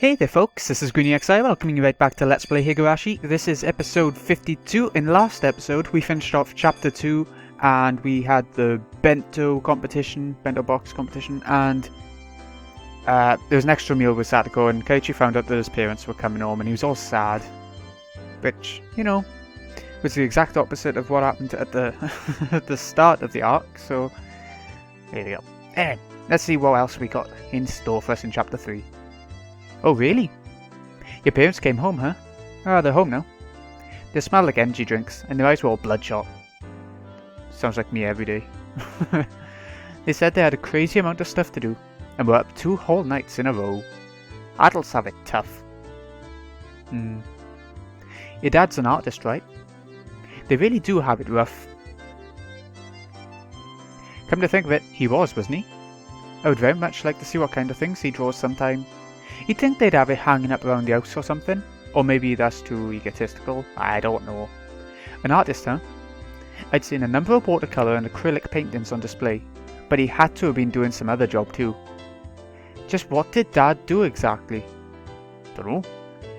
Hey there folks, this is GreenyXI welcoming you right back to Let's Play Higurashi. This is episode 52. In last episode we finished off chapter 2 and we had the bento box competition, and there was an extra meal with Satoko, and Keiichi found out that his parents were coming home and he was all sad. Which, you know, was the exact opposite of what happened at the at the start of the arc, so there we go. Anyway, let's see what else we got in store for us in chapter 3. Oh really? Your parents came home, huh? Ah, they're home now. They smell like energy drinks, and their eyes were all bloodshot. Sounds like me every day. They said they had a crazy amount of stuff to do, and were up 2 whole nights in a row. Adults have it tough. Your dad's an artist, right? They really do have it rough. Come to think of it, he wasn't he? I would very much like to see what kind of things he draws sometime. You'd think they'd have it hanging up around the house or something. Or maybe that's too egotistical. I don't know. An artist, huh? I'd seen a number of watercolour and acrylic paintings on display, but he had to have been doing some other job too. Just what did Dad do exactly? Dunno.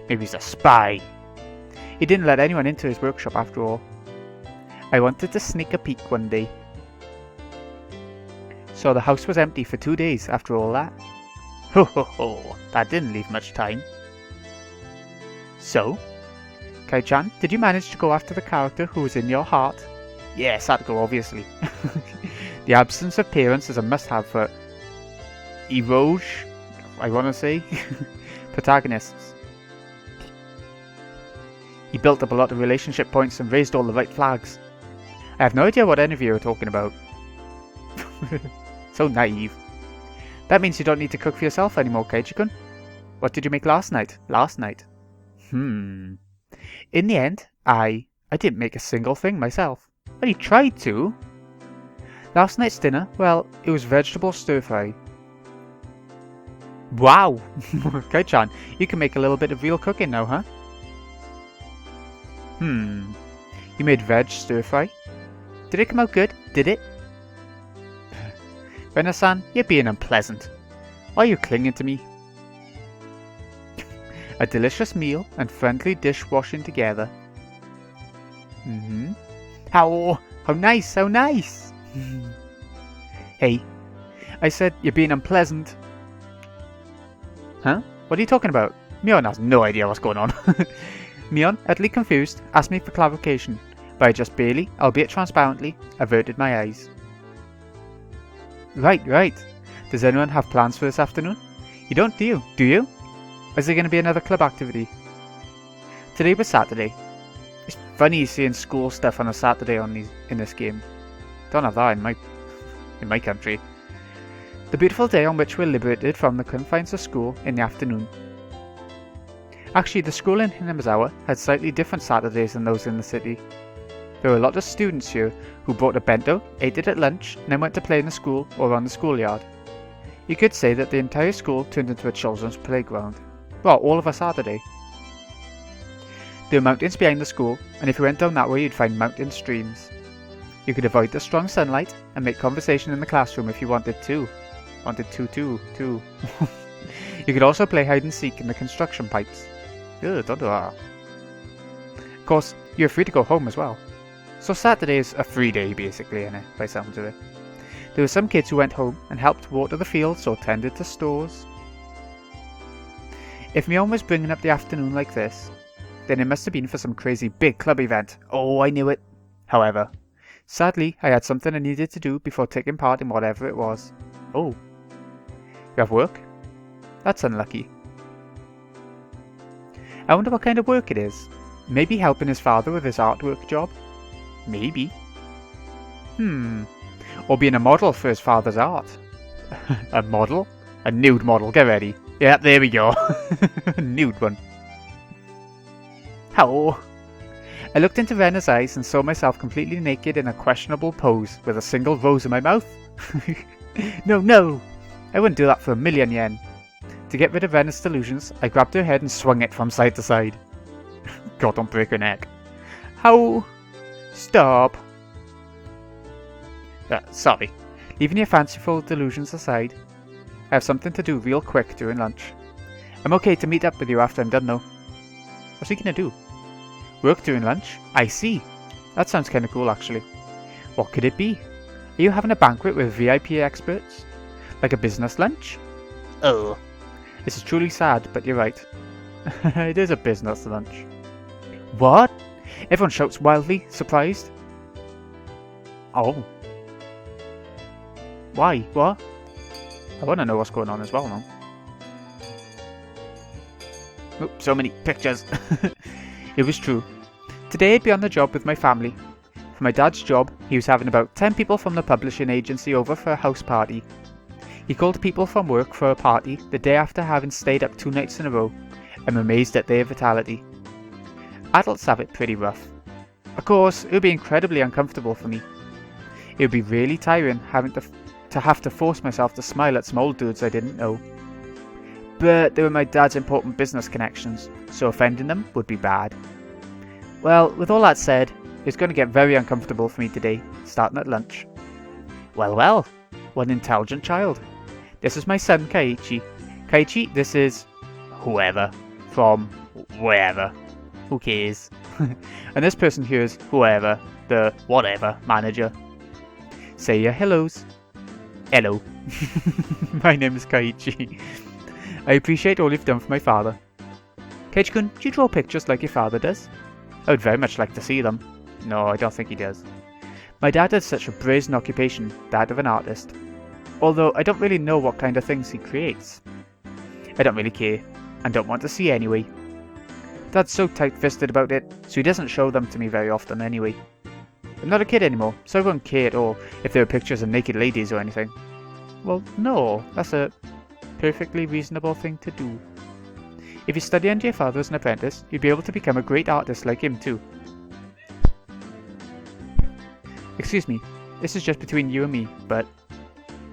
Maybe he's a spy. He didn't let anyone into his workshop after all. I wanted to sneak a peek one day. So the house was empty for 2 days after all that. Ho ho ho, that didn't leave much time. So, Kai-chan, did you manage to go after the character who was in your heart? Yeah, Satoko, obviously. The absence of parents is a must-have for Eroge, I want to say, protagonists. He built up a lot of relationship points and raised all the right flags. I have no idea what any of you are talking about. So naive. That means you don't need to cook for yourself anymore, Keiichi-kun. What did you make last night? In the end, I didn't make a single thing myself. But he tried to. Last night's dinner, well, it was vegetable stir-fry. Wow! Kai-chan, you can make a little bit of real cooking now, huh? You made veg stir-fry? Did it come out good? Did it? Rena-san, you're being unpleasant. Why are you clinging to me? A delicious meal and friendly dishwashing together. How nice, how nice! Hey, I said you're being unpleasant. Huh? What are you talking about? Mion has no idea what's going on. Mion, utterly confused, asked me for clarification, but I just barely, albeit transparently, averted my eyes. Right. Does anyone have plans for this afternoon? You don't, do you? Or is there going to be another club activity? Today was Saturday. It's funny seeing school stuff on a Saturday in this game. Don't have that in my country. The beautiful day on which we're liberated from the confines of school in the afternoon. Actually, the school in Hinamizawa had slightly different Saturdays than those in the city. There were a lot of students here who brought a bento, ate it at lunch, and then went to play in the school or on the schoolyard. You could say that the entire school turned into a children's playground. Well, all of a Saturday. There were mountains behind the school, and if you went down that way you'd find mountain streams. You could avoid the strong sunlight and make conversation in the classroom if you wanted to. Too. You could also play hide and seek in the construction pipes. Ugh, don't do that. Of course, you're free to go home as well. So Saturday is a free day basically, innit, by sounds of it. There were some kids who went home and helped water the fields or tended to stores. If Mion was bringing up the afternoon like this, then it must have been for some crazy big club event. Oh, I knew it. However, sadly I had something I needed to do before taking part in whatever it was. Oh. You have work? That's unlucky. I wonder what kind of work it is. Maybe helping his father with his artwork job? Maybe. Or being a model for his father's art. A model? A nude model, get ready. Yeah, there we go. A nude one. How? I looked into Rena's eyes and saw myself completely naked in a questionable pose with a single rose in my mouth. No! I wouldn't do that for 1,000,000 yen. To get rid of Rena's delusions, I grabbed her head and swung it from side to side. God, don't break her neck. How? Stop. Sorry. Leaving your fanciful delusions aside, I have something to do real quick during lunch. I'm okay to meet up with you after I'm done though. What's he gonna do? Work during lunch? I see. That sounds kinda cool actually. What could it be? Are you having a banquet with VIP experts? Like a business lunch? Oh. This is truly sad, but you're right. It is a business lunch. What? Everyone shouts wildly, surprised. Oh. Why? What? I want to know what's going on as well now. Oh, so many pictures. It was true. Today I'd be on the job with my family. For my dad's job, he was having about 10 people from the publishing agency over for a house party. He called people from work for a party the day after having stayed up 2 nights in a row. I'm amazed at their vitality. Adults have it pretty rough. Of course, it would be incredibly uncomfortable for me. It would be really tiring having to have to force myself to smile at some old dudes I didn't know. But they were my dad's important business connections, so offending them would be bad. Well, with all that said, it's going to get very uncomfortable for me today, starting at lunch. Well, what an intelligent child. This is my son Keiichi. Keiichi, this is whoever, from wherever. Who cares? And this person here is whoever, the whatever manager. Say your hellos. Hello. My name is Keiichi. I appreciate all you've done for my father. Keiichi-kun, do you draw pictures like your father does? I would very much like to see them. No, I don't think he does. My dad has such a brazen occupation, that of an artist. Although I don't really know what kind of things he creates. I don't really care, and don't want to see anyway. Dad's so tight-fisted about it, so he doesn't show them to me very often anyway. I'm not a kid anymore, so I won't care at all if there are pictures of naked ladies or anything. Well, no, that's a perfectly reasonable thing to do. If you study under your father as an apprentice, you'd be able to become a great artist like him too. Excuse me, this is just between you and me, but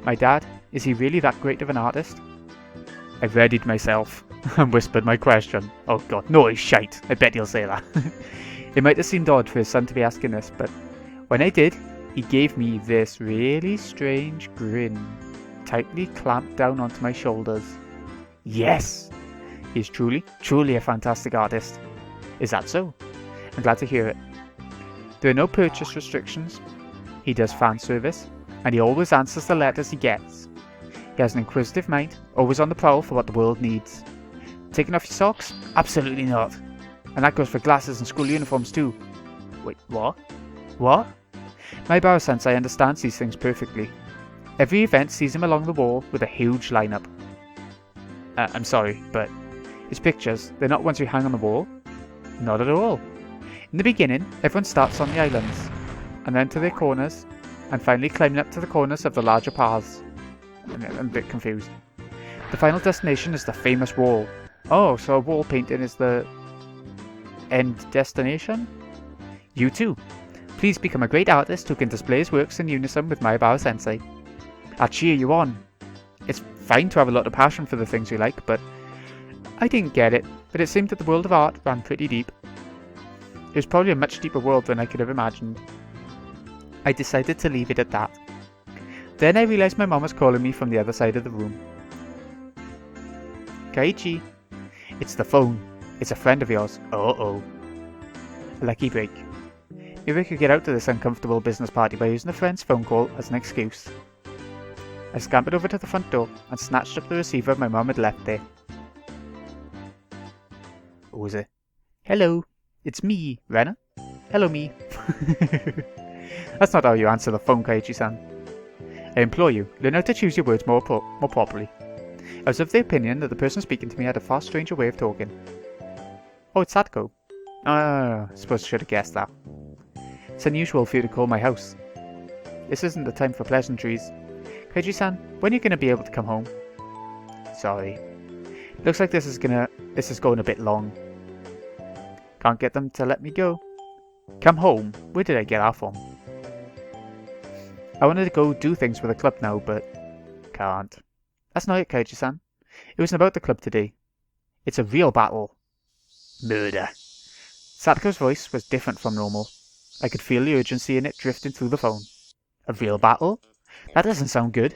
my dad, is he really that great of an artist? I readied myself and whispered my question. Oh god, no, he's shite. I bet he'll say that. It might have seemed odd for his son to be asking this, but when I did, he gave me this really strange grin, tightly clamped down onto my shoulders. Yes! He's truly a fantastic artist. Is that so? I'm glad to hear it. There are no purchase restrictions. He does fan service, and he always answers the letters he gets. He has an inquisitive mind, always on the prowl for what the world needs. Taking off your socks? Absolutely not. And that goes for glasses and school uniforms too. Wait, what? What? My Bao-sensei understands these things perfectly. Every event sees him along the wall with a huge lineup. I'm sorry, but his pictures, they're not ones you hang on the wall? Not at all. In the beginning, everyone starts on the islands, and then to their corners, and finally climbing up to the corners of the larger paths. I'm a bit confused. The final destination is the famous wall. Oh, so a wall painting is the end destination? You too. Please become a great artist who can display his works in unison with my Bao-sensei. I'll cheer you on. It's fine to have a lot of passion for the things you like, but I didn't get it, but it seemed that the world of art ran pretty deep. It was probably a much deeper world than I could have imagined. I decided to leave it at that. Then I realised my mom was calling me from the other side of the room. Keiichi. It's the phone. It's a friend of yours. Uh-oh. Lucky break. Maybe I could get out to this uncomfortable business party by using a friend's phone call as an excuse. I scampered over to the front door and snatched up the receiver my mum had left there. Who was it? Hello, it's me, Renna. Hello, me. That's not how you answer the phone, Keiichi-san. I implore you, learn how to choose your words more properly. I was of the opinion that the person speaking to me had a far stranger way of talking. Oh, it's Satoko. I suppose I should have guessed that. It's unusual for you to call my house. This isn't the time for pleasantries. Keiichi-san, when are you going to be able to come home? Sorry. Looks like this is going a bit long. Can't get them to let me go. Come home? Where did I get that from? I wanted to go do things with the club now, but can't. That's not it, Keiichi-san. It wasn't about the club today. It's a real battle. Murder. Satoko's voice was different from normal. I could feel the urgency in it drifting through the phone. A real battle? That doesn't sound good.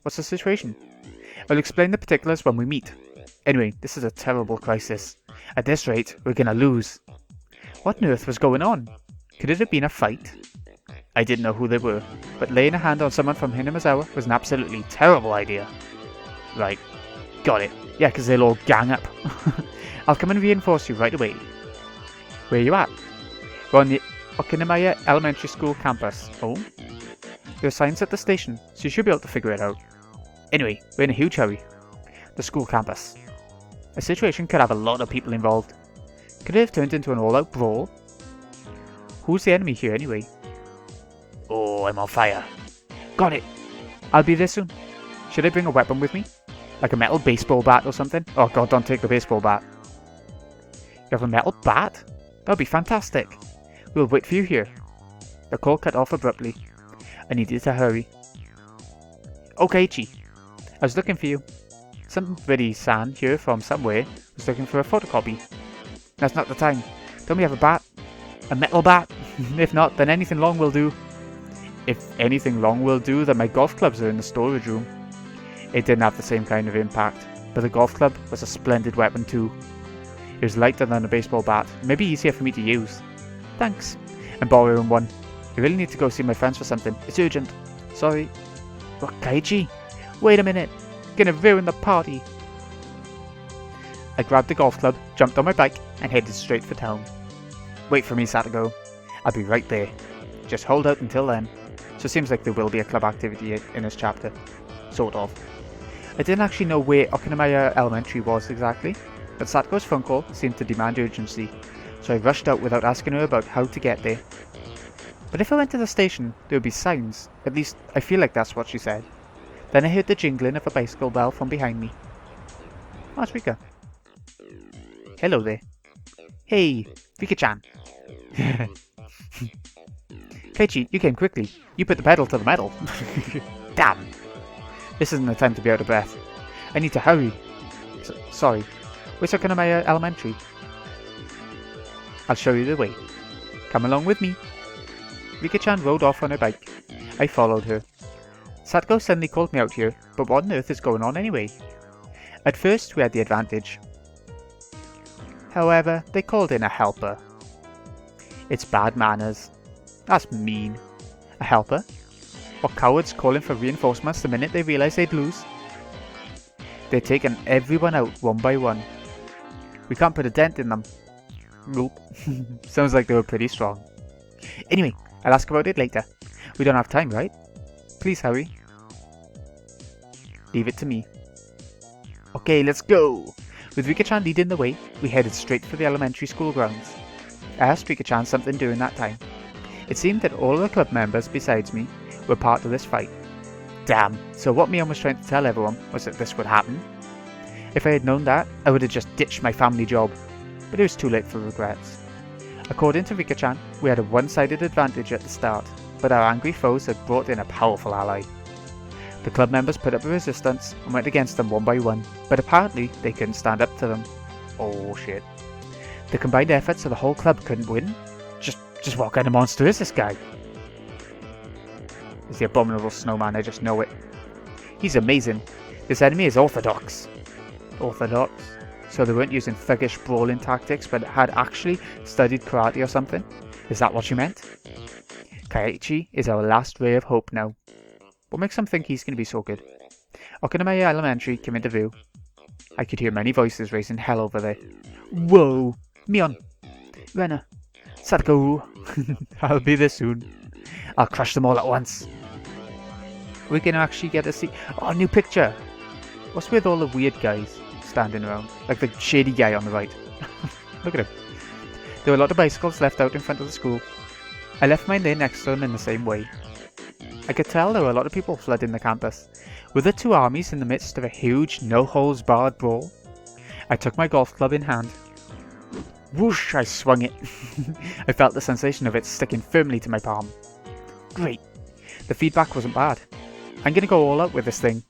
What's the situation? I'll explain the particulars when we meet. Anyway, this is a terrible crisis. At this rate, we're gonna lose. What on earth was going on? Could it have been a fight? I didn't know who they were, but laying a hand on someone from Hinamazawa was an absolutely terrible idea. Right, got it. Yeah, because they'll all gang up. I'll come and reinforce you right away. Where are you at? We're on the Okinamaya Elementary School campus. Oh? There are signs at the station, so you should be able to figure it out. Anyway, we're in a huge hurry. The school campus. A situation could have a lot of people involved. Could it have turned into an all-out brawl? Who's the enemy here anyway? Oh, I'm on fire. Got it! I'll be there soon. Should I bring a weapon with me? Like a metal baseball bat or something? Oh god, don't take the baseball bat. You have a metal bat? That'll be fantastic. We'll wait for you here. The call cut off abruptly. I needed to hurry. Oh, Keiichi. I was looking for you. Somebody san here from somewhere was looking for a photocopy. That's not the time. Don't we have a bat? A metal bat? If not, then anything long will do. If anything long will do, then my golf clubs are in the storage room. It didn't have the same kind of impact, but the golf club was a splendid weapon too. It was lighter than a baseball bat, maybe easier for me to use. Thanks. I'm borrowing one. I really need to go see my friends for something. It's urgent. Sorry. What, Keiichi? Wait a minute. Gonna ruin the party. I grabbed the golf club, jumped on my bike, and headed straight for town. Wait for me, Satago. I'll be right there. Just hold out until then. So it seems like there will be a club activity in this chapter. Sort of. I didn't actually know where Okinamaya Elementary was exactly, but Satago's phone call seemed to demand urgency, so I rushed out without asking her about how to get there. But if I went to the station, there would be signs. At least, I feel like that's what she said. Then I heard the jingling of a bicycle bell from behind me. Oh, it's Rika. Hello there. Hey, Rika-chan. Keiichi, you came quickly. You put the pedal to the metal. Damn. This isn't the time to be out of breath. I need to hurry. Sorry. Where's Okinamaya Elementary? I'll show you the way. Come along with me. Rika-chan rode off on her bike. I followed her. Satago suddenly called me out here, but what on earth is going on anyway? At first we had the advantage. However, they called in a helper. It's bad manners. That's mean. A helper? What cowards calling for reinforcements the minute they realise they'd lose? They're taking everyone out one by one. We can't put a dent in them. Nope. Sounds like they were pretty strong. Anyway, I'll ask about it later. We don't have time, right? Please hurry. Leave it to me. Okay, let's go! With Rika-chan leading the way, we headed straight for the elementary school grounds. I asked Rika-chan something during that time. It seemed that all the club members besides me were part of this fight. Damn, so what Mion was trying to tell everyone was that this would happen? If I had known that, I would have just ditched my family job, but it was too late for regrets. According to Rika-chan, we had a one-sided advantage at the start, but our angry foes had brought in a powerful ally. The club members put up a resistance and went against them one by one, but apparently they couldn't stand up to them. Oh shit. The combined efforts of the whole club couldn't win? Just what kind of monster is this guy? It's the abominable snowman, I just know it. He's amazing. This enemy is orthodox. Orthodox? So they weren't using thuggish brawling tactics, but had actually studied karate or something? Is that what you meant? Keiichi is our last ray of hope now. What makes them think he's going to be so good? Okinamaya Elementary came into view. I could hear many voices raising hell over there. Whoa! Mion! Rena! Satago! I'll be there soon. I'll crush them all at once. We can actually get to see... Oh, new picture! What's with all the weird guys standing around? Like the shady guy on the right. Look at him. There were a lot of bicycles left out in front of the school. I left mine there next to them in the same way. I could tell there were a lot of people flooding the campus. Were the two armies in the midst of a huge, no-holds-barred brawl? I took my golf club in hand. Whoosh! I swung it. I felt the sensation of it sticking firmly to my palm. Great. The feedback wasn't bad. I'm gonna go all out with this thing.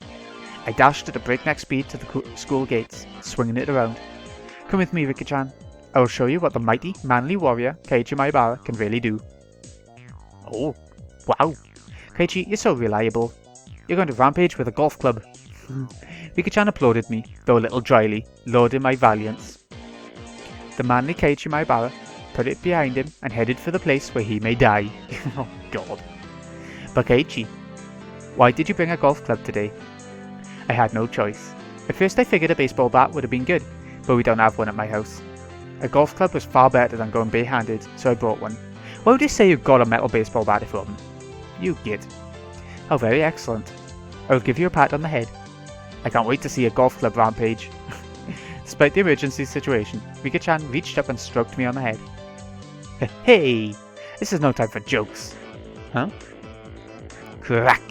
I dashed at a breakneck speed to the school gates, swinging it around. Come with me, Rika-chan. I will show you what the mighty, manly warrior Keiichi Maibara can really do. Oh, wow. Keiichi, you're so reliable. You're going to rampage with a golf club. Rika-chan applauded me, though a little dryly, lauding my valiance. The manly Keiichi Maibara put it behind him and headed for the place where he may die. Oh god. But Keiichi, why did you bring a golf club today? I had no choice. At first I figured a baseball bat would have been good, but we don't have one at my house. A golf club was far better than going bare-handed, so I brought one. Why would you say you got a metal baseball bat if you haven't? You git. How very excellent. I will give you a pat on the head. I can't wait to see a golf club rampage. Despite the emergency situation, Rika-chan reached up and stroked me on the head. Hey! This is no time for jokes. Huh? Crack!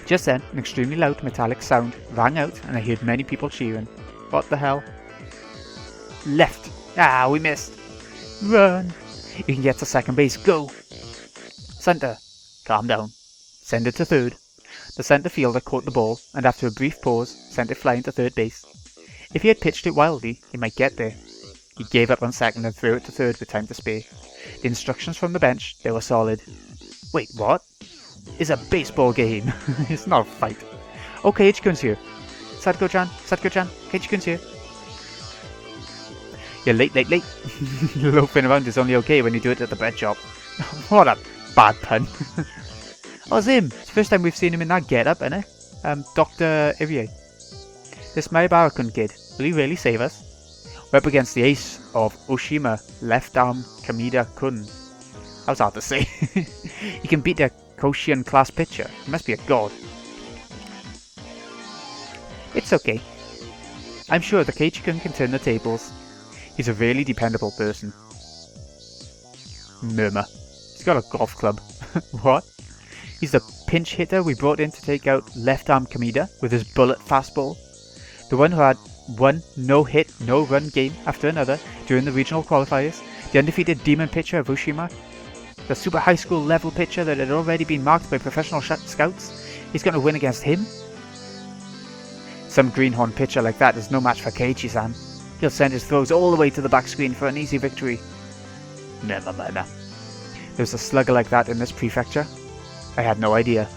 Just then, an extremely loud metallic sound rang out and I heard many people cheering. What the hell? Left! Ah, we missed! Run! You can get to second base, go! Centre! Calm down. Send it to third. The centre fielder caught the ball and after a brief pause, sent it flying to third base. If he had pitched it wildly, he might get there. He gave up on second and threw it to third with time to spare. The instructions from the bench, they were solid. Wait, what? It's a baseball game. It's not a fight. Oh, Keiichi-kun's here. Sadako-chan, Keiichi-kun's here. You're late. Loafing around is only okay when you do it at the bread shop. What a bad pun. Oh, it's him. It's the first time we've seen him in that get-up, isn't it? Dr. Irie. This Maibara-kun kid, will he really save us? We're up against the ace of Oshima, left arm Kamida-kun. That was hard to say. He can beat a Koshian class pitcher. He must be a god. It's okay. I'm sure the Keiichi-kun can turn the tables. He's a really dependable person. Murmur. He's got a golf club. What? He's the pinch hitter we brought in to take out left arm Kamida with his bullet fastball. The one who had one no-hit, no-run game after another during the regional qualifiers. The undefeated demon pitcher of Ushima. The super high school level pitcher that had already been marked by professional scouts. He's going to win against him? Some greenhorn pitcher like that is no match for Keiichi-san. He'll send his throws all the way to the back screen for an easy victory. Never mind. There's a slugger like that in this prefecture. I had no idea.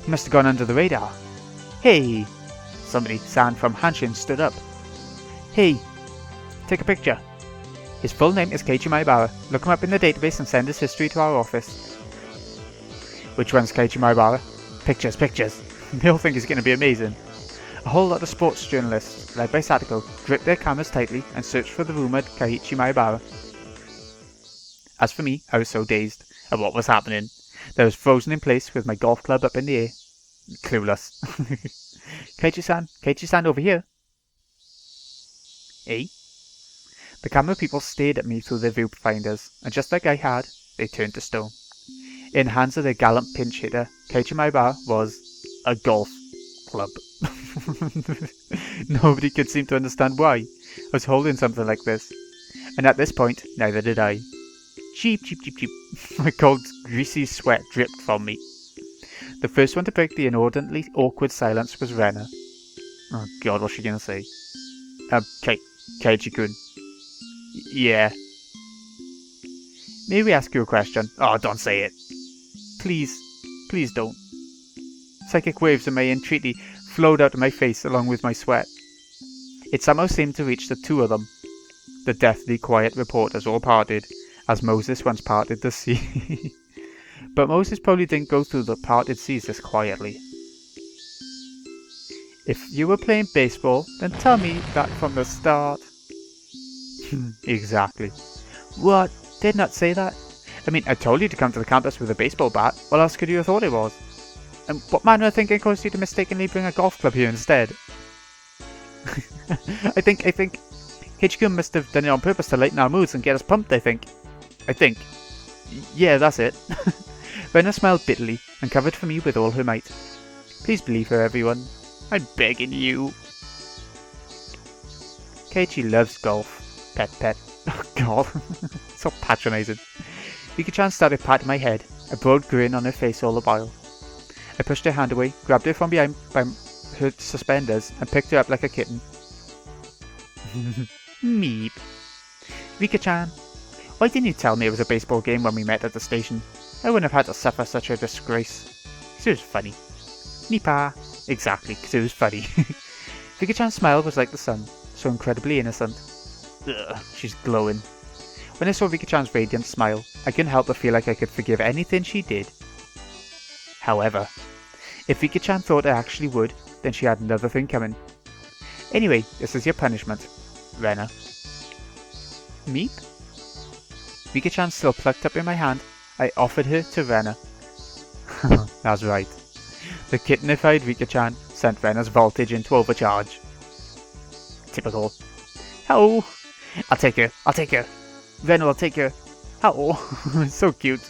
He must have gone under the radar. Hey! Somebody, San from Hanshin, stood up. Hey! Take a picture. His full name is Keiichi Maibara. Look him up in the database and send his history to our office. Which one's Keiichi Maibara? Pictures. They'll think it's going to be amazing. A whole lot of sports journalists, led by Sadako, gripped their cameras tightly and searched for the rumoured Keiichi Maibara. As for me, I was so dazed at what was happening that I was frozen in place with my golf club up in the air. Clueless. Keiichi-san over here. Eh? The camera people stared at me through their viewfinders, and just like I had, they turned to stone. In the hands of their gallant pinch hitter, Keiichi Maibara was a golf club. Nobody could seem to understand why I was holding something like this, and at this point, neither did I. Cheep. My cold, greasy sweat dripped from me. The first one to break the inordinately awkward silence was Rena. Oh god, what's she gonna say? Keiichi-kun. Yeah. May we ask you a question? Oh, don't say it. Please don't. Psychic waves of my entreaty flowed out of my face along with my sweat. It somehow seemed to reach the two of them. The deathly quiet reporters all parted, as Moses once parted the sea. But Moses probably didn't go through the parted seas this quietly. If you were playing baseball, then tell me that from the start. Exactly. What? Did not say that? I mean, I told you to come to the campus with a baseball bat. What else could you have thought it was? And what manner of thinking caused you to mistakenly bring a golf club here instead? I think Keiichi-kun must have done it on purpose to lighten our moods and get us pumped, I think. Yeah, that's it. Rena smiled bitterly and covered for me with all her might. Please believe her, everyone. I'm begging you. Keiichi loves golf. Pet. Oh god. So patronising. Rika-chan started patting my head, a broad grin on her face all the while. I pushed her hand away, grabbed her from behind by her suspenders, and picked her up like a kitten. Meep. Rika-chan, why didn't you tell me it was a baseball game when we met at the station? I wouldn't have had to suffer such a disgrace. She was funny. Nipa. Exactly, because it was funny. Vika-chan's smile was like the sun, so incredibly innocent. Ugh, she's glowing. When I saw Vika-chan's radiant smile, I couldn't help but feel like I could forgive anything she did. However, if Vika-chan thought I actually would, then she had another thing coming. Anyway, this is your punishment, Rena. Meep? Vika-chan still plucked up in my hand. I offered her to Rena. That's right. The kittenified Vika-chan sent Rena's voltage into overcharge. Typical. Oh, I'll take her. Rena will take her. Oh, so cute.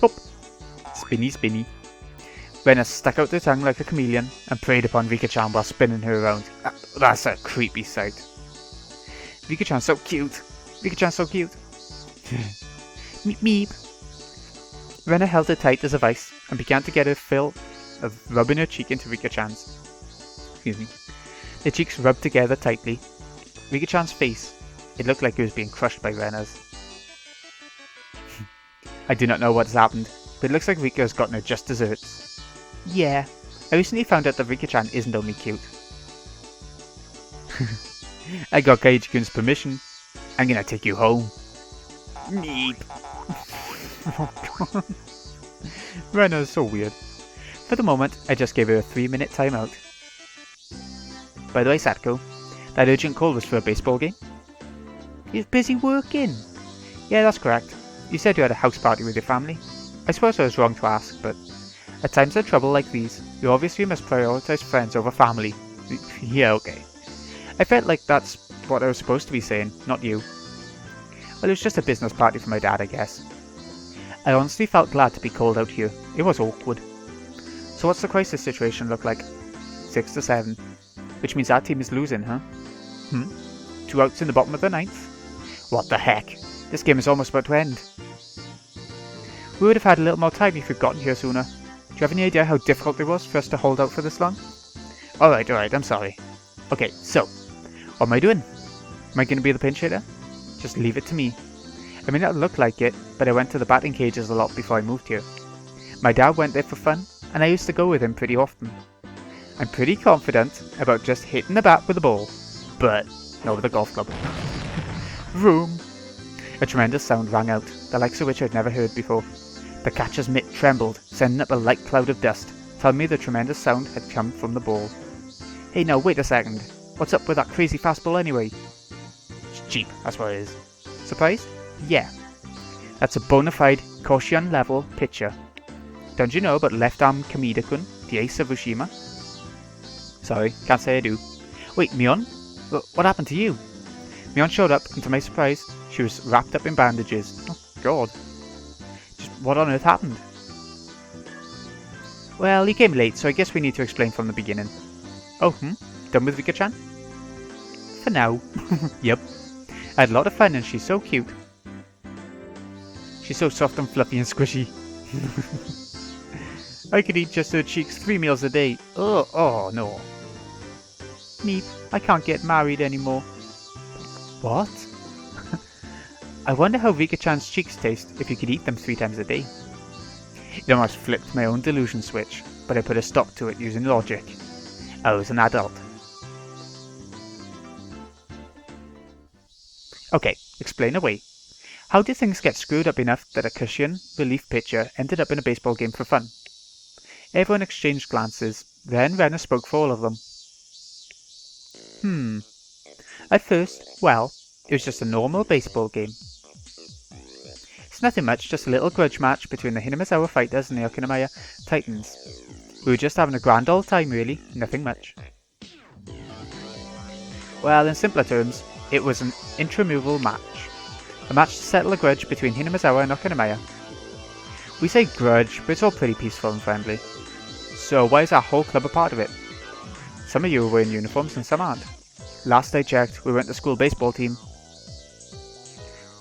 Hop. Spinny, spinny. Rena stuck out her tongue like a chameleon and preyed upon Vika-chan while spinning her around. That's a creepy sight. Vika-chan's so cute. Meep meep. Rena held her tight as a vice and began to get her fill of rubbing her cheek into Vika-chan's. Excuse me. Their cheeks rubbed together tightly. Vika-chan's face, it looked like it was being crushed by Rena's. I do not know what has happened, but it looks like Vika has gotten her just desserts. Yeah, I recently found out that Vika-chan isn't only cute. I got Keiichi-kun's permission. I'm gonna take you home. Meep. Oh god. Rena is so weird. For the moment, I just gave her a 3-minute timeout. By the way, Satko, that urgent call was for a baseball game? He's busy working. Yeah, that's correct. You said you had a house party with your family. I suppose I was wrong to ask, but at times of trouble like these, you obviously must prioritize friends over family. Yeah, okay. I felt like that's what I was supposed to be saying, not you. Well, it was just a business party for my dad, I guess. I honestly felt glad to be called out here. It was awkward. So what's the crisis situation look like? 6-7. Which means our team is losing, huh? 2 outs in the bottom of the 9th? What the heck? This game is almost about to end. We would have had a little more time if we'd gotten here sooner. Do you have any idea how difficult it was for us to hold out for this long? Alright, I'm sorry. Okay, so, what am I doing? Am I going to be the pinch hitter? Just leave it to me. I may not look like it, but I went to the batting cages a lot before I moved here. My dad went there for fun, and I used to go with him pretty often. I'm pretty confident about just hitting the bat with the ball, but not with a golf club. Vroom! A tremendous sound rang out, the likes of which I'd never heard before. The catcher's mitt trembled, sending up a light cloud of dust, telling me the tremendous sound had come from the ball. Hey now, wait a second. What's up with that crazy fastball anyway? It's cheap, that's what it is. Surprised? Yeah. That's a bona fide Koshien level pitcher. Don't you know about left arm Kamida-kun, the ace of Ushima? Sorry, can't say I do. Wait, Mion? What happened to you? Mion showed up, and to my surprise, she was wrapped up in bandages. Oh god. Just what on earth happened? Well, he came late, so I guess we need to explain from the beginning. Oh, Done with Vika-chan? For now. Yep. I had a lot of fun and she's so cute. She's so soft and fluffy and squishy. I could eat just her cheeks 3 meals a day. Oh no. Meep, I can't get married anymore. What? I wonder how Vika-chan's cheeks taste if you could eat them 3 times a day. It almost flipped my own delusion switch, but I put a stop to it using logic. I was an adult. Okay, explain away. How did things get screwed up enough that a Koshien relief pitcher ended up in a baseball game for fun? Everyone exchanged glances, then Rena spoke for all of them. At first, well, it was just a normal baseball game. It's nothing much, just a little grudge match between the Hinamizawa fighters and the Okinawa Titans. We were just having a grand old time really, nothing much. Well, in simpler terms, it was an intramural match. A match to settle a grudge between Hinamizawa and Okinawa. We say grudge, but it's all pretty peaceful and friendly. So why is our whole club a part of it? Some of you are wearing uniforms and some aren't. Last I checked, we weren't the school baseball team.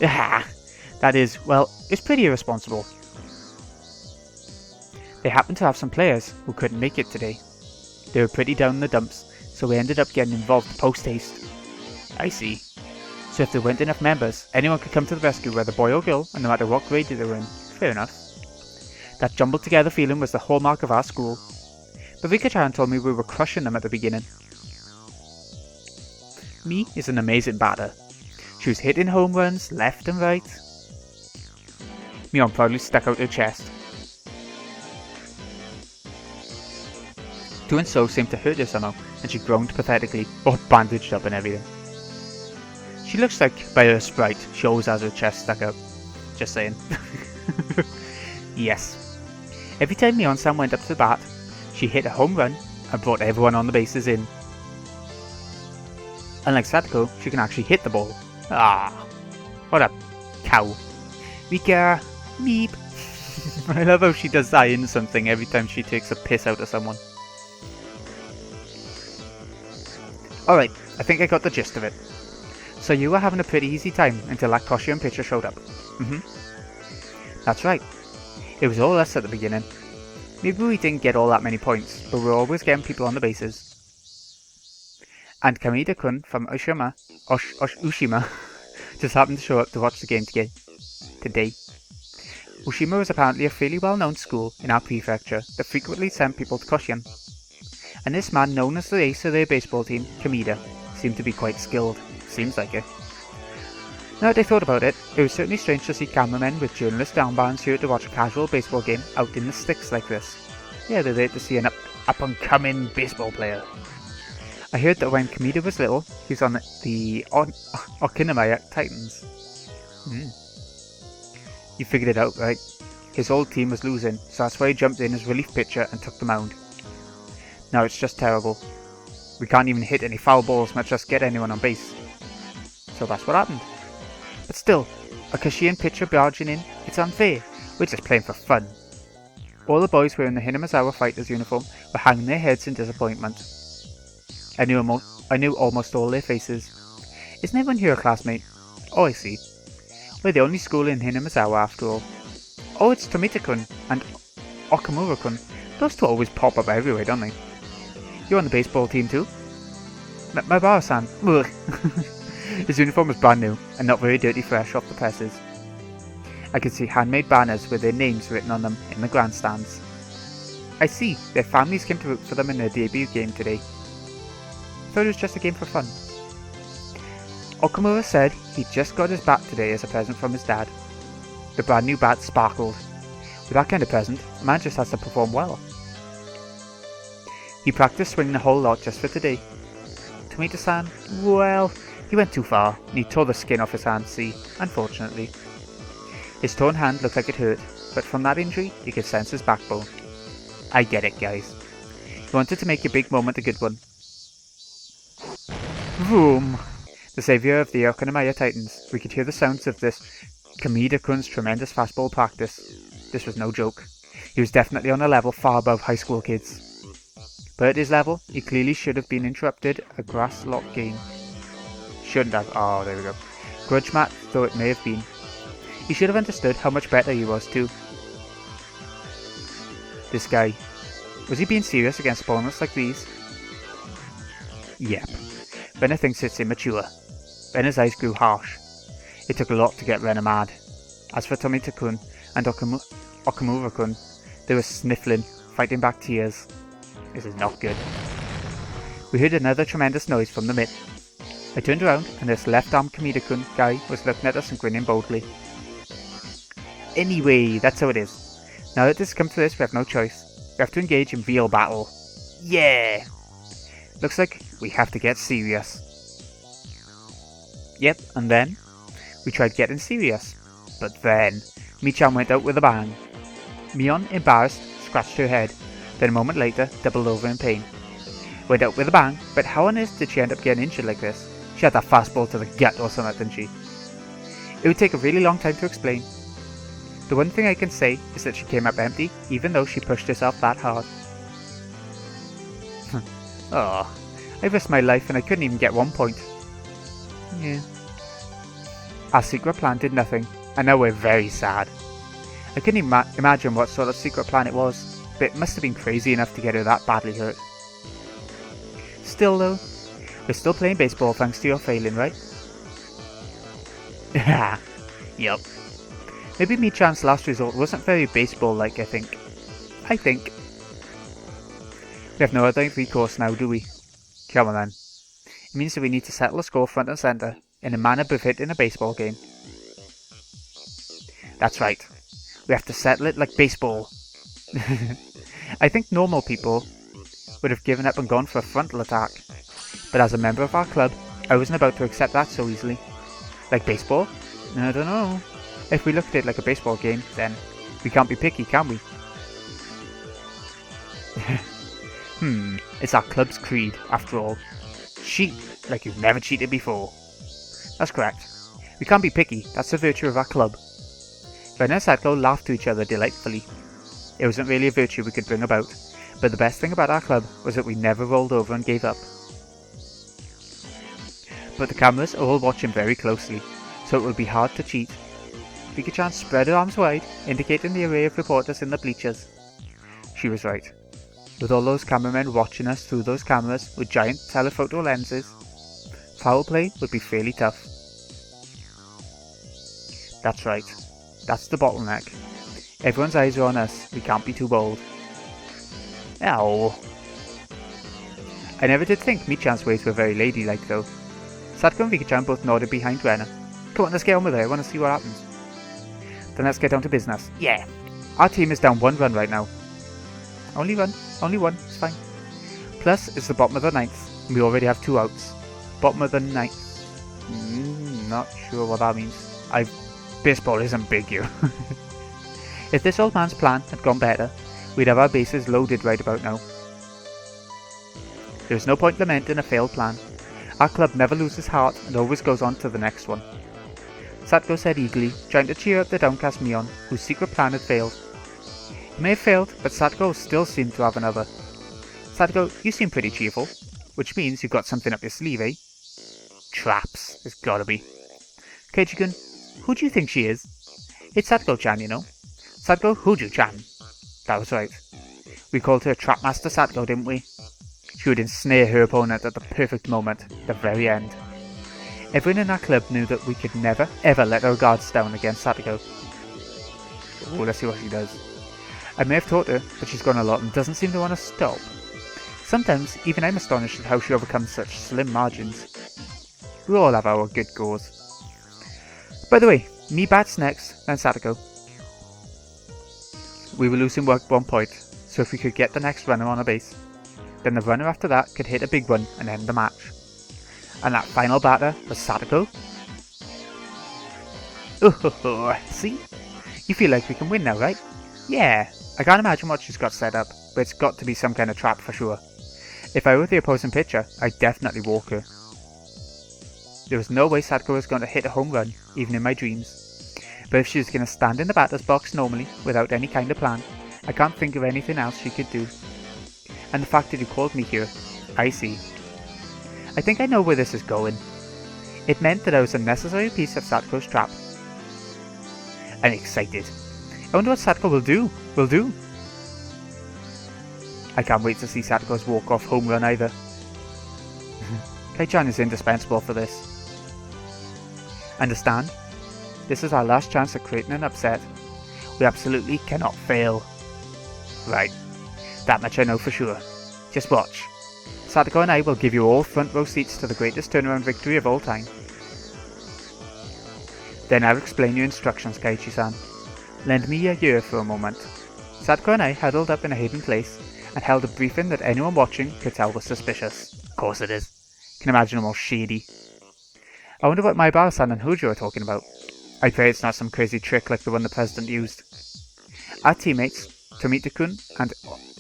That is, well, it's pretty irresponsible. They happened to have some players who couldn't make it today. They were pretty down in the dumps, so we ended up getting involved post-haste. I see. So if there weren't enough members, anyone could come to the rescue whether boy or girl, and no matter what grade they were in. Fair enough. That jumbled together feeling was the hallmark of our school. But Rika-chan told me we were crushing them at the beginning. Mi is an amazing batter. She was hitting home runs left and right. Mion proudly stuck out her chest. Doing so seemed to hurt her somehow, and she groaned pathetically, all bandaged up and everything. She looks like, by her sprite, she always has her chest stuck out. Just saying. Yes. Every time Mion-san went up to the bat, she hit a home run and brought everyone on the bases in. Unlike Satoko, she can actually hit the ball. Ah, what a cow. Rika, meep. I love how she does that in something every time she takes a piss out of someone. Alright, I think I got the gist of it. So you were having a pretty easy time until that costume picture showed up. That's right. It was all us at the beginning. Maybe we didn't get all that many points, but we're always getting people on the bases. And Kamida-kun from Ushima just happened to show up to watch the game today. Ushima was apparently a fairly well-known school in our prefecture that frequently sent people to Koshien. And this man, known as the ace of their baseball team, Kamida, seemed to be quite skilled. Seems like it. Now that I thought about it, it was certainly strange to see cameramen with journalist armbands here to watch a casual baseball game out in the sticks like this. Yeah, they're there to see an up-and-coming baseball player. I heard that when Kamida was little, he was on the Okinawa Titans. You figured it out, right? His old team was losing, so that's why he jumped in as relief pitcher and took the mound. Now it's just terrible. We can't even hit any foul balls, much less get anyone on base. So that's what happened. But still, a Koshien pitcher barging in, it's unfair. We're just playing for fun. All the boys wearing the Hinamazawa Fighters uniform were hanging their heads in disappointment. I knew almost all their faces. Isn't everyone here a classmate? Oh, I see. We're the only school in Hinamazawa after all. Oh, it's Tomita-kun and Okamura-kun. Those two always pop up everywhere, don't they? You're on the baseball team too? My bar-san. His uniform was brand new and not very dirty fresh off the presses. I could see handmade banners with their names written on them in the grandstands. I see, their families came to root for them in their debut game today. Thought it was just a game for fun. Okamura said he just got his bat today as a present from his dad. The brand new bat sparkled. With that kind of present, a man just has to perform well. He practiced swinging a whole lot just for today. Tomita-san, well, he went too far and he tore the skin off his hand, see, unfortunately. His torn hand looked like it hurt, but from that injury, you could sense his backbone. I get it, guys. He wanted to make a big moment a good one. Vroom! The saviour of the Okinawa Titans, we could hear the sounds of this Kamida-kun's tremendous fastball practice. This was no joke. He was definitely on a level far above high school kids. But at his level, he clearly should have been interrupted a grass lot game. Shouldn't have. Oh, there we go. Grudge match, though it may have been. He should have understood how much better he was too. This guy. Was he being serious against opponents like these? Yep. Renna thinks it's immature. Renna's eyes grew harsh. It took a lot to get Renna mad. As for Tomita-kun and Okamura-kun, they were sniffling, fighting back tears. This is not good. We heard another tremendous noise from the mitt. I turned around and this left-arm Kamida-kun guy was looking at us and grinning boldly. Anyway, that's how it is. Now that this has come to this, we have no choice. We have to engage in real battle. Yeah! Looks like we have to get serious. Yep, and then we tried getting serious. But then, Mi-chan went out with a bang. Mion, embarrassed, scratched her head. Then a moment later, doubled over in pain. Went out with a bang, but how on earth did she end up getting injured like this? She had that fastball to the gut or something, didn't she? It would take a really long time to explain. The one thing I can say is that she came up empty, even though she pushed herself that hard. Oh, I risked my life and I couldn't even get 1 point. Yeah. Our secret plan did nothing, and now we're very sad. I couldn't even imagine what sort of secret plan it was, but it must have been crazy enough to get her that badly hurt. Still though, we're still playing baseball thanks to your failing, right? Yup. Maybe Mi-chan's last result wasn't very baseball-like, I think. We have no other recourse now, do we? Come on then. It means that we need to settle the score front and centre, in a manner befitting a baseball game. That's right. We have to settle it like baseball. I think normal people would have given up and gone for a frontal attack. But as a member of our club, I wasn't about to accept that so easily. Like baseball? I don't know. If we looked at it like a baseball game, then we can't be picky, can we? It's our club's creed, after all. Cheat like you've never cheated before. That's correct. We can't be picky, that's the virtue of our club. Ren and Sadko laughed to each other delightfully. It wasn't really a virtue we could bring about, but the best thing about our club was that we never rolled over and gave up. But the cameras are all watching very closely, so it will be hard to cheat. Keiichi spread her arms wide, indicating the array of reporters in the bleachers. She was right. With all those cameramen watching us through those cameras with giant telephoto lenses, foul play would be fairly tough. That's right. That's the bottleneck. Everyone's eyes are on us, we can't be too bold. Ow. I never did think Michan's ways were very ladylike though. Sadko and Keiichi both nodded behind Renna. Come on, let's get on with it, I want to see what happens. Then let's get down to business. Yeah! Our team is down 1 run right now. Only one, it's fine. Plus, it's the bottom of the 9th, and we already have 2 outs. Bottom of the 9th. Not sure what that means. Baseball isn't big here. If this old man's plan had gone better, we'd have our bases loaded right about now. There's no point lamenting a failed plan. Our club never loses heart and always goes on to the next one. Sadko said eagerly, trying to cheer up the downcast Mion, whose secret plan had failed. It may have failed, but Sadko still seemed to have another. Sadko, you seem pretty cheerful, which means you've got something up your sleeve, eh? Traps, it's gotta be. Keiichi-kun, who do you think she is? It's Sadko-chan, you know. Sadko Huju-chan. That was right. We called her Trapmaster Sadko, didn't we? She would ensnare her opponent at the perfect moment, the very end. Everyone in our club knew that we could never, ever let our guards down against Sadko. Oh, let's see what she does. I may have taught her, but she's gone a lot and doesn't seem to want to stop. Sometimes, even I'm astonished at how she overcomes such slim margins. We all have our good goals. By the way, me bats next, then Sadako. We were losing work 1 point, so if we could get the next runner on a base, then the runner after that could hit a big one and end the match. And that final batter was Sadako. Oh, see? You feel like we can win now, right? Yeah, I can't imagine what she's got set up, but it's got to be some kind of trap for sure. If I were the opposing pitcher, I'd definitely walk her. There was no way Sadako was going to hit a home run, even in my dreams. But if she was going to stand in the batter's box normally, without any kind of plan, I can't think of anything else she could do. And the fact that you called me here, I see. I think I know where this is going. It meant that I was a necessary piece of Sadko's trap. I'm excited. I wonder what Sadko will do. I can't wait to see Sadko's walk-off home run either. Keiichi is indispensable for this. Understand? This is our last chance at creating an upset. We absolutely cannot fail. Right. That much I know for sure. Just watch. Sadako and I will give you all front row seats to the greatest turnaround victory of all time. Then I'll explain your instructions, Keiichi-san. Lend me your ear for a moment. Sadako and I huddled up in a hidden place and held a briefing that anyone watching could tell was suspicious. Of course it is. Can imagine them all shady. I wonder what Maibara-san and Hojo are talking about. I pray it's not some crazy trick like the one the president used. Our teammates, Tomita-kun and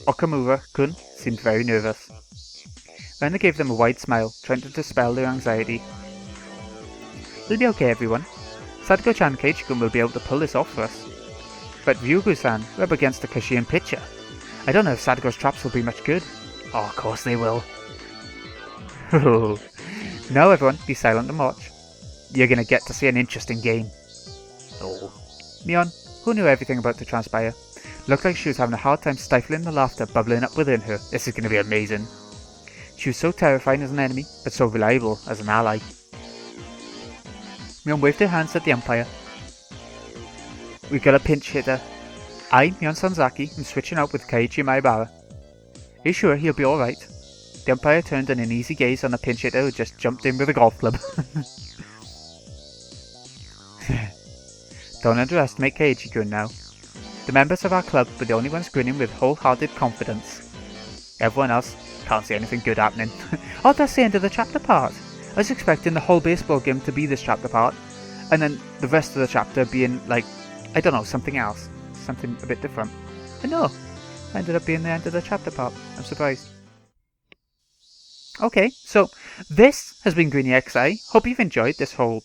Okamura-kun, seemed very nervous. Rena gave them a wide smile, trying to dispel their anxiety. It'll be okay, everyone. Sadako-chan and Keiichi-kun will be able to pull this off for us. But Ryugu-san, we're up against a Kashian pitcher. I don't know if Sadako's traps will be much good. Oh, of course they will. Now everyone, be silent and watch. You're gonna get to see an interesting game. Oh. Mion, who knew everything about to transpire, looked like she was having a hard time stifling the laughter bubbling up within her. This is gonna be amazing. She was so terrifying as an enemy, but so reliable as an ally. Mion waved her hands at the umpire. We've got a pinch hitter. I, Mion Sanzaki, am switching out with Keiichi Maibara. you sure he'll be alright? The umpire turned an uneasy gaze on the pinch hitter who just jumped in with a golf club. Don't underestimate Keiichi grin now. The members of our club were the only ones grinning with wholehearted confidence. Everyone else can't see anything good happening. Oh, that's the end of the chapter part. I was expecting the whole baseball game to be this chapter part, and then the rest of the chapter being like, I don't know, something else. Something a bit different. But no, ended up being the end of the chapter part. I'm surprised. Okay, so this has been Greeny XI. Hope you've enjoyed this whole,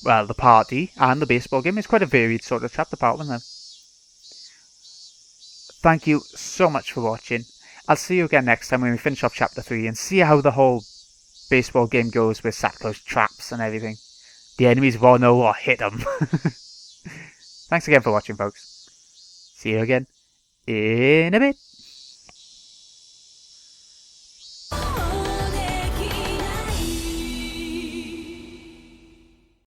well, the party and the baseball game. It's quite a varied sort of chapter part, wasn't it? Thank you so much for watching. I'll see you again next time when we finish off chapter 3 and see how the whole baseball game goes with Sato's traps and everything. The enemies will know what hit them. Thanks again for watching, folks. See you again in a bit.